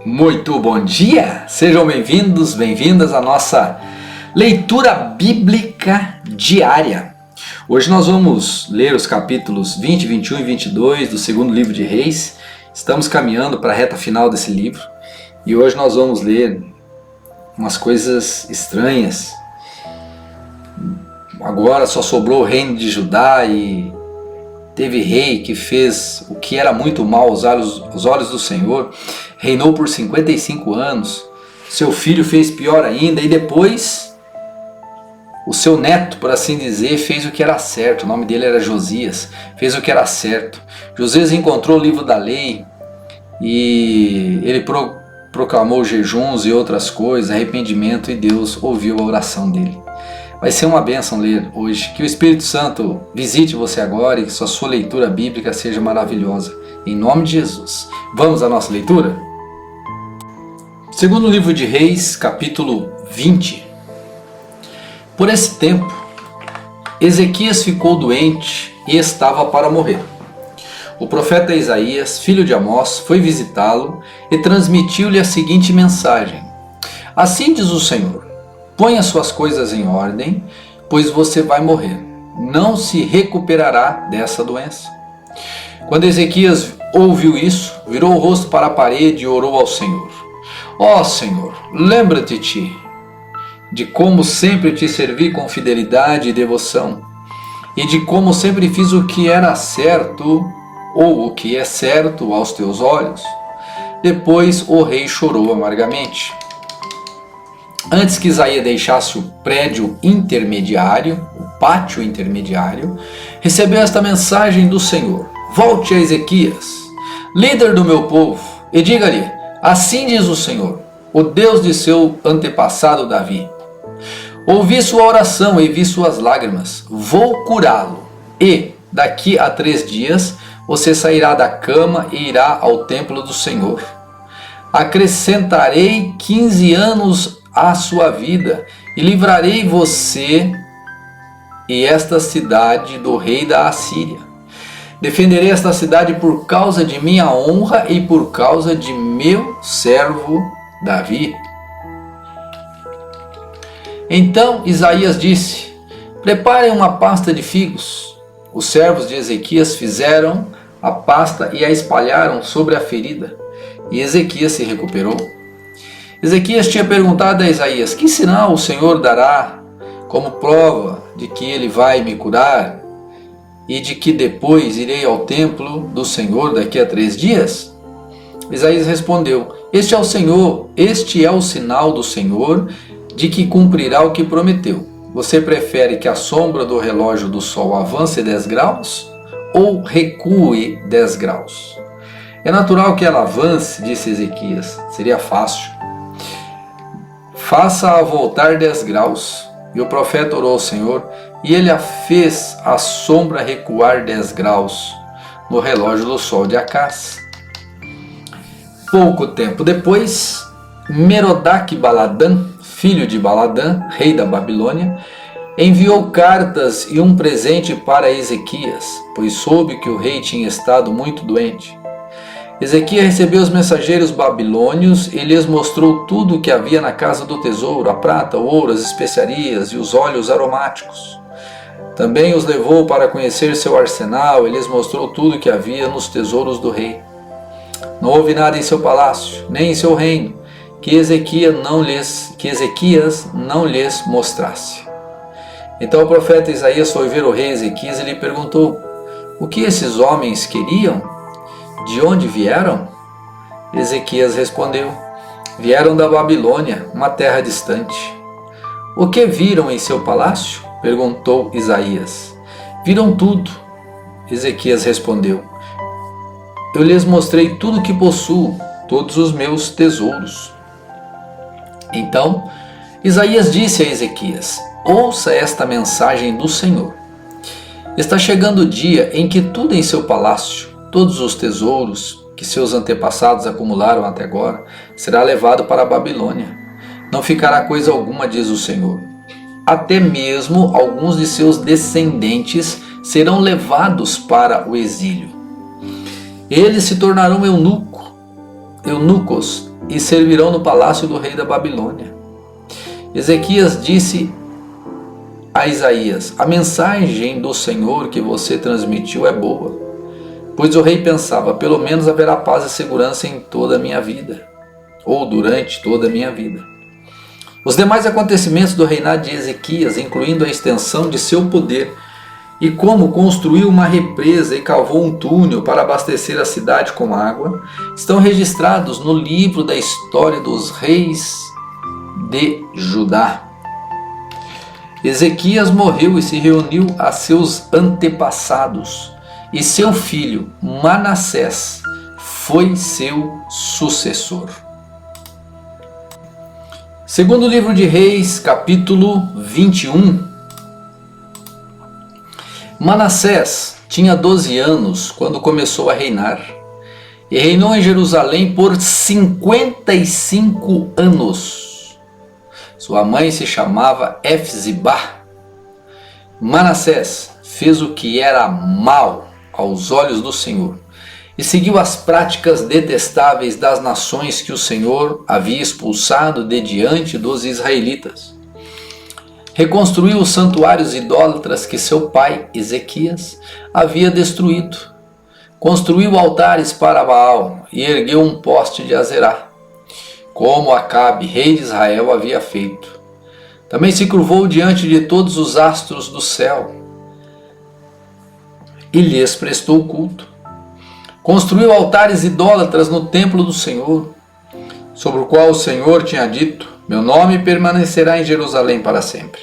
Muito bom dia! Sejam bem-vindos, bem-vindas à nossa leitura bíblica diária. Hoje nós vamos ler os capítulos 20, 21 e 22 do segundo livro de Reis. Estamos caminhando para a reta final desse livro e hoje nós vamos ler umas coisas estranhas. Agora só sobrou o reino de Judá e teve rei que fez o que era muito mal aos olhos do Senhor, reinou por 55 anos, seu filho fez pior ainda e depois o seu neto, por assim dizer, fez o que era certo. O nome dele era Josias, fez o que era certo. Josias encontrou o livro da lei e ele proclamou jejuns e outras coisas, arrependimento, e Deus ouviu a oração dele. Vai ser uma bênção ler hoje. Que o Espírito Santo visite você agora e que sua leitura bíblica seja maravilhosa. Em nome de Jesus. Vamos à nossa leitura? Segundo livro de Reis, capítulo 20. Por esse tempo, Ezequias ficou doente e estava para morrer. O profeta Isaías, filho de Amós, foi visitá-lo e transmitiu-lhe a seguinte mensagem: Assim diz o Senhor: Põe as suas coisas em ordem, pois você vai morrer. Não se recuperará dessa doença. Quando Ezequias ouviu isso, virou o rosto para a parede e orou ao Senhor. Ó Senhor, lembra-te de como sempre te servi com fidelidade e devoção, e de como sempre fiz o que era certo, ou o que é certo aos teus olhos. Depois o rei chorou amargamente. Antes que Isaías deixasse o prédio intermediário, o pátio intermediário, recebeu esta mensagem do Senhor: Volte a Ezequias, líder do meu povo, e diga-lhe: Assim diz o Senhor, o Deus de seu antepassado Davi. Ouvi sua oração e vi suas lágrimas. Vou curá-lo, e daqui a 3 dias você sairá da cama e irá ao templo do Senhor. Acrescentarei 15 anos à sua vida e livrarei você e esta cidade do rei da Assíria. Defenderei esta cidade por causa de minha honra e por causa de meu servo Davi. Então Isaías disse: Preparem uma pasta de figos. Os servos de Ezequias fizeram a pasta e a espalharam sobre a ferida, e Ezequias se recuperou. Ezequias tinha perguntado a Isaías: Que sinal o Senhor dará como prova de que ele vai me curar e de que depois irei ao templo do Senhor daqui a 3 dias? Isaías respondeu: Este é o sinal do Senhor de que cumprirá o que prometeu. Você prefere que a sombra do relógio do sol avance 10 graus ou recue 10 graus? É natural que ela avance, disse Ezequias. Seria fácil. Faça-a voltar 10 graus. E o profeta orou ao Senhor, e ele fez a sombra recuar 10 graus no relógio do sol de Acaz. Pouco tempo depois, Merodach-Baladã, filho de Baladã, rei da Babilônia, enviou cartas e um presente para Ezequias, pois soube que o rei tinha estado muito doente. Ezequias recebeu os mensageiros babilônios e lhes mostrou tudo o que havia na casa do tesouro: a prata, o ouro, as especiarias e os óleos aromáticos. Também os levou para conhecer seu arsenal e lhes mostrou tudo o que havia nos tesouros do rei. Não houve nada em seu palácio, nem em seu reino, que Ezequias não lhes mostrasse. Então o profeta Isaías foi ver o rei Ezequias e lhe perguntou: O que esses homens queriam? De onde vieram? Ezequias respondeu: Vieram da Babilônia, uma terra distante. O que viram em seu palácio? Perguntou Isaías. Viram tudo. Ezequias respondeu: Eu lhes mostrei tudo o que possuo, todos os meus tesouros. Então Isaías disse a Ezequias: Ouça esta mensagem do Senhor. Está chegando o dia em que tudo em seu palácio, todos os tesouros que seus antepassados acumularam até agora, será levado para a Babilônia. Não ficará coisa alguma, diz o Senhor. Até mesmo alguns de seus descendentes serão levados para o exílio. Eles se tornarão eunucos e servirão no palácio do rei da Babilônia. Ezequias disse a Isaías: a mensagem do Senhor que você transmitiu é boa, pois o rei pensava: pelo menos haverá paz e segurança em toda a minha vida, ou durante toda a minha vida. Os demais acontecimentos do reinado de Ezequias, incluindo a extensão de seu poder e como construiu uma represa e cavou um túnel para abastecer a cidade com água, estão registrados no livro da história dos reis de Judá. Ezequias morreu e se reuniu a seus antepassados, e seu filho Manassés foi seu sucessor. Segundo livro de Reis, capítulo 21. Manassés tinha 12 anos quando começou a reinar, e reinou em Jerusalém por 55 anos. Sua mãe se chamava Efzibá. Manassés fez o que era mal aos olhos do Senhor e seguiu as práticas detestáveis das nações que o Senhor havia expulsado de diante dos israelitas. Reconstruiu os santuários idólatras que seu pai, Ezequias, havia destruído. Construiu altares para Baal e ergueu um poste de Azerá, como Acabe, rei de Israel, havia feito. Também se curvou diante de todos os astros do céu e lhes prestou culto. Construiu altares idólatras no templo do Senhor, sobre o qual o Senhor tinha dito: meu nome permanecerá em Jerusalém para sempre.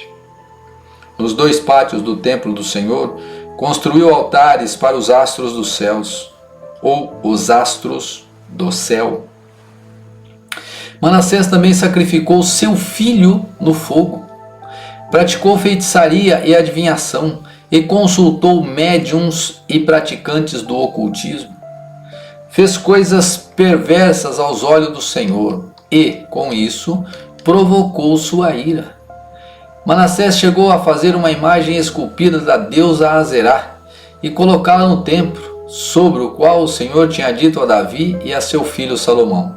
Nos 2 pátios do templo do Senhor, construiu altares para os astros dos céus, ou os astros do céu. Manassés também sacrificou seu filho no fogo, praticou feitiçaria e adivinhação, e consultou médiuns e praticantes do ocultismo. Fez coisas perversas aos olhos do Senhor e, com isso, provocou sua ira. Manassés chegou a fazer uma imagem esculpida da deusa Azerá e colocá-la no templo, sobre o qual o Senhor tinha dito a Davi e a seu filho Salomão: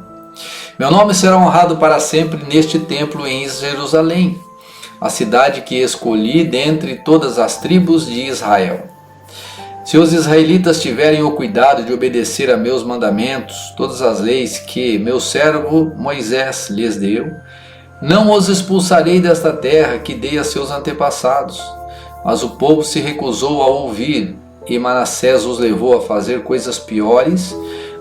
meu nome será honrado para sempre neste templo em Jerusalém, a cidade que escolhi dentre todas as tribos de Israel. Se os israelitas tiverem o cuidado de obedecer a meus mandamentos, todas as leis que meu servo Moisés lhes deu, não os expulsarei desta terra que dei a seus antepassados. Mas o povo se recusou a ouvir, e Manassés os levou a fazer coisas piores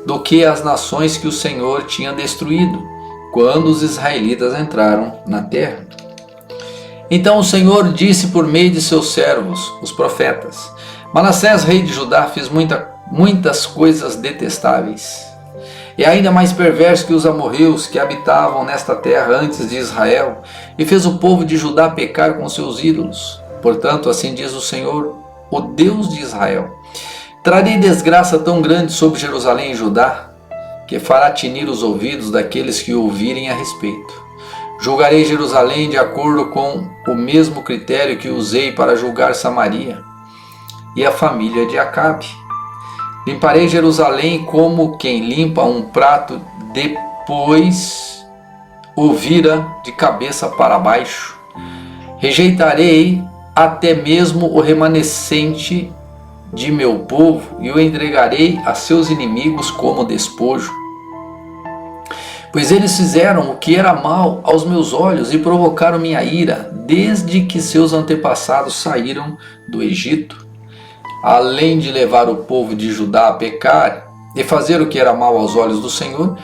do que as nações que o Senhor tinha destruído, quando os israelitas entraram na terra. Então o Senhor disse por meio de seus servos, os profetas: Manassés, rei de Judá, fez muitas coisas detestáveis. E ainda mais perverso que os amorreus que habitavam nesta terra antes de Israel, e fez o povo de Judá pecar com seus ídolos. Portanto, assim diz o Senhor, o Deus de Israel: trarei desgraça tão grande sobre Jerusalém e Judá, que fará tinir os ouvidos daqueles que ouvirem a respeito. Julgarei Jerusalém de acordo com o mesmo critério que usei para julgar Samaria e a família de Acabe. Limparei Jerusalém como quem limpa um prato depois o vira de cabeça para baixo. Rejeitarei até mesmo o remanescente de meu povo e o entregarei a seus inimigos como despojo. Pois eles fizeram o que era mal aos meus olhos e provocaram minha ira desde que seus antepassados saíram do Egito. Além de levar o povo de Judá a pecar e fazer o que era mal aos olhos do Senhor,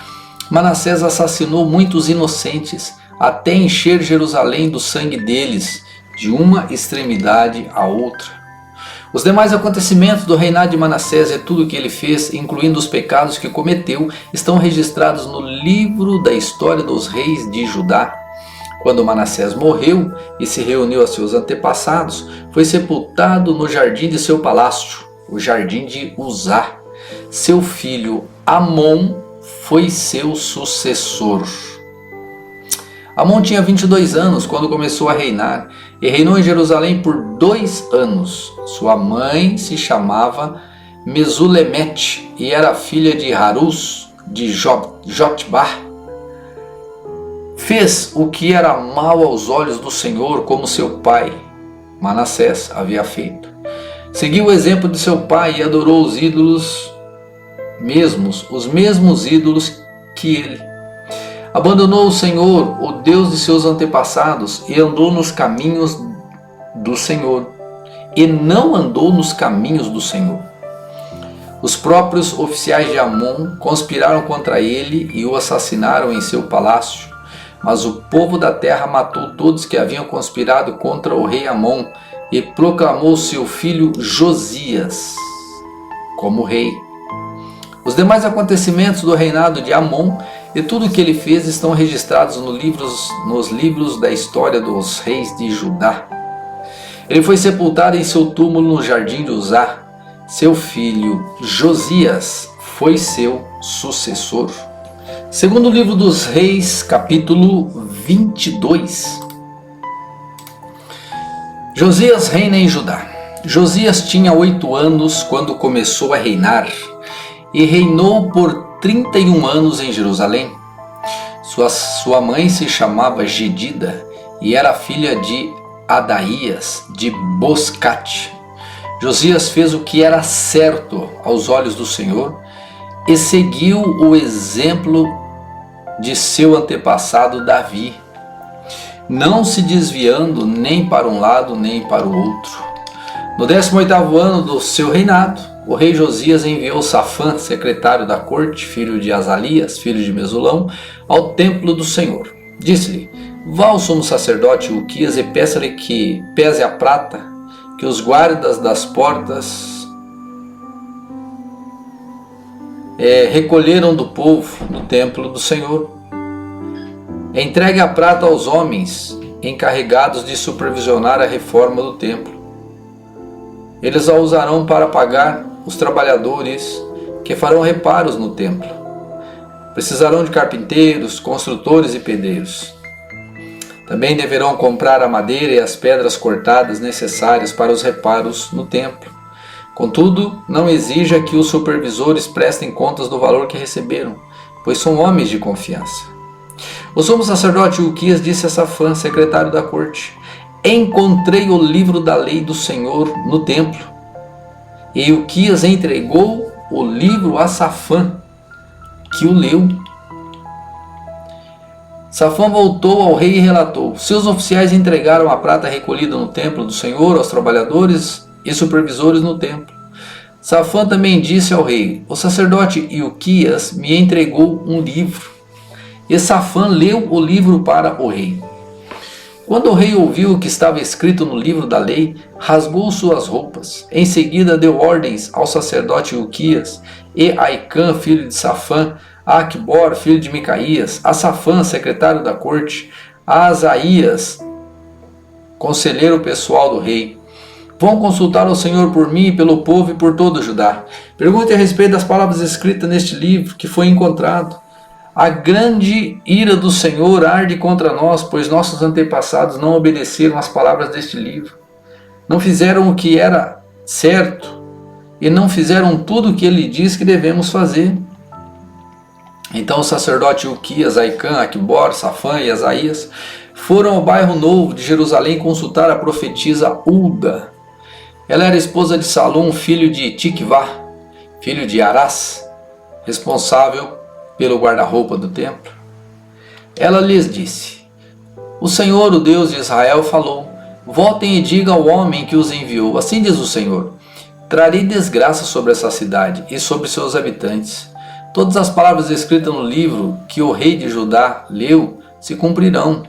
Manassés assassinou muitos inocentes, até encher Jerusalém do sangue deles, de uma extremidade à outra. Os demais acontecimentos do reinado de Manassés e tudo o que ele fez, incluindo os pecados que cometeu, estão registrados no livro da história dos reis de Judá. Quando Manassés morreu e se reuniu a seus antepassados, foi sepultado no jardim de seu palácio, o jardim de Uzá. Seu filho Amon foi seu sucessor. Amon tinha 22 anos quando começou a reinar e reinou em Jerusalém por 2 anos. Sua mãe se chamava Mesulemete e era filha de Harus, de Jotbá. Fez o que era mal aos olhos do Senhor, como seu pai, Manassés, havia feito. Seguiu o exemplo de seu pai e adorou os ídolos os mesmos ídolos que ele. Abandonou o Senhor, o Deus de seus antepassados, e andou nos caminhos do Senhor, e não andou nos caminhos do Senhor. Os próprios oficiais de Amon conspiraram contra ele e o assassinaram em seu palácio. Mas o povo da terra matou todos que haviam conspirado contra o rei Amon e proclamou seu filho Josias como rei. Os demais acontecimentos do reinado de Amon e tudo o que ele fez estão registrados nos livros da história dos reis de Judá. Ele foi sepultado em seu túmulo no jardim de Uzá. Seu filho Josias foi seu sucessor. Segundo livro dos Reis, capítulo 22. Josias reina em Judá. Josias tinha 8 anos quando começou a reinar e reinou por 31 anos em Jerusalém. Sua mãe se chamava Gedida e era filha de Adaías de Boscate. Josias fez o que era certo aos olhos do Senhor e seguiu o exemplo de seu antepassado Davi, não se desviando nem para um lado nem para o outro. No 18º ano do seu reinado, o rei Josias enviou Safã, secretário da corte, filho de Azalias, filho de Mesulão, ao templo do Senhor. Disse-lhe: vá ao sumo sacerdote Uquias e peça-lhe que pese a prata que os guardas das portas recolheram do povo no templo do Senhor. Entregue a prata aos homens encarregados de supervisionar a reforma do templo. Eles a usarão para pagar os trabalhadores que farão reparos no templo. Precisarão de carpinteiros, construtores e pedreiros. Também deverão comprar a madeira e as pedras cortadas necessárias para os reparos no templo. Contudo, não exija que os supervisores prestem contas do valor que receberam, pois são homens de confiança. O sumo sacerdote Uquias disse a Safã, secretário da corte: encontrei o livro da lei do Senhor no templo. E Uquias entregou o livro a Safã, que o leu. Safã voltou ao rei e relatou: seus oficiais entregaram a prata recolhida no templo do Senhor aos trabalhadores e supervisores no templo. Safã também disse ao rei: o sacerdote Uquias me entregou um livro. E Safã leu o livro para o rei. Quando o rei ouviu o que estava escrito no livro da lei, rasgou suas roupas. Em seguida deu ordens ao sacerdote Uquias e a Aicã, filho de Safã, a Aquibor, filho de Micaías, a Safã, secretário da corte, a Asaías, conselheiro pessoal do rei: vão consultar o Senhor por mim, pelo povo e por todo o Judá. Pergunte a respeito das palavras escritas neste livro que foi encontrado. A grande ira do Senhor arde contra nós, pois nossos antepassados não obedeceram às palavras deste livro. Não fizeram o que era certo e não fizeram tudo o que ele diz que devemos fazer. Então o sacerdote Uquias, Aicã, Aquibor, Safã e Asaías foram ao bairro novo de Jerusalém consultar a profetisa Hulda. Ela era esposa de Salum, filho de Tikvá, filho de Arás, responsável pelo guarda-roupa do templo. Ela lhes disse: o Senhor, o Deus de Israel, falou: voltem e digam ao homem que os enviou. Assim diz o Senhor: trarei desgraça sobre essa cidade e sobre seus habitantes. Todas as palavras escritas no livro que o rei de Judá leu se cumprirão.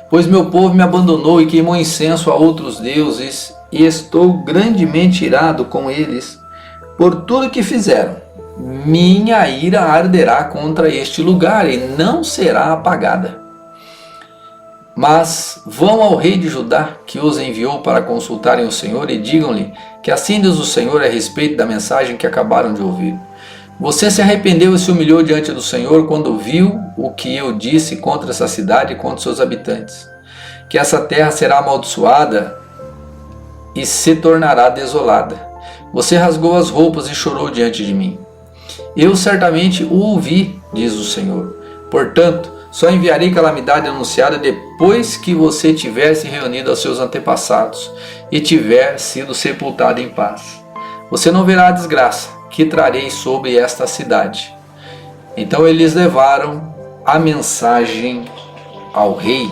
Pois meu povo me abandonou e queimou incenso a outros deuses, e estou grandemente irado com eles por tudo que fizeram. Minha ira arderá contra este lugar e não será apagada. Mas vão ao rei de Judá, que os enviou para consultarem o Senhor, e digam-lhe que assim diz o Senhor a respeito da mensagem que acabaram de ouvir. Você se arrependeu e se humilhou diante do Senhor quando viu o que eu disse contra essa cidade e contra seus habitantes, que essa terra será amaldiçoada e se tornará desolada. Você rasgou as roupas e chorou diante de mim. Eu certamente o ouvi, diz o Senhor. Portanto, Só enviarei calamidade anunciada depois que você tiver se reunido aos seus antepassados e tiver sido sepultado em paz. Você não verá a desgraça que trarei sobre esta cidade. Então eles levaram a mensagem ao rei